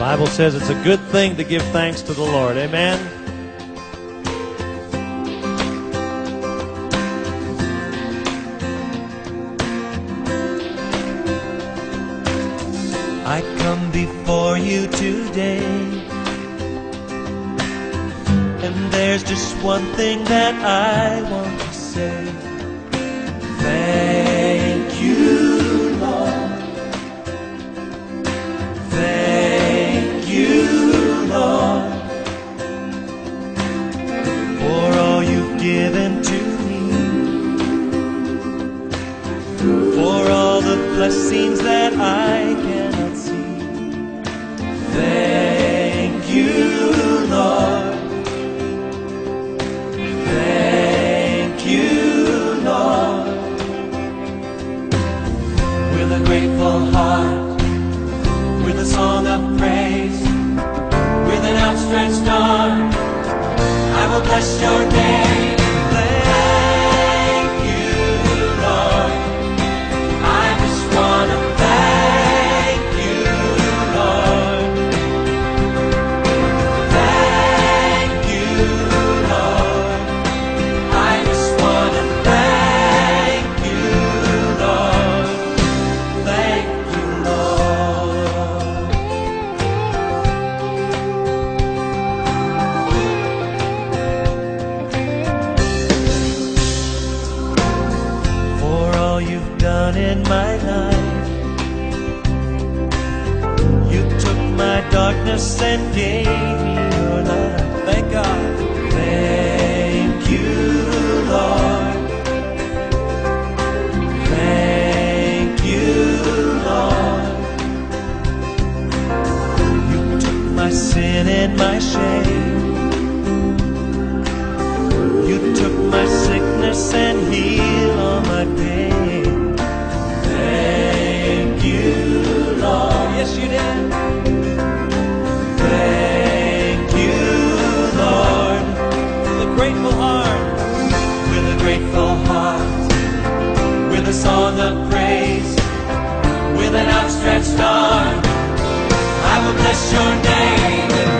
Bible says it's a good thing to give thanks to the Lord. Amen? I come before you today, and there's just one thing that I want to say. Thank you, Lord. Thank you, Lord, for all you've given to me, for all the blessings that I cannot see. Thank you, Lord. Thank you, Lord. With a grateful heart, with a song of praise, with an outstretched arm, I will bless your name. Thank you, Lord. I just want to thank you, Lord. Thank you, Lord. I just want to thank you, Lord. Thank you, Lord. For all you've done in my life, you took my darkness and gave me your light. Thank God. Thank you, Lord. Thank you, Lord. You took my sin and my shame. You took my sickness and healed all my pain. Thank you, Lord. Yes, you did. Thank you, Lord. With a grateful heart, with a grateful heart, with a song of praise, with an outstretched arm, I will bless your name.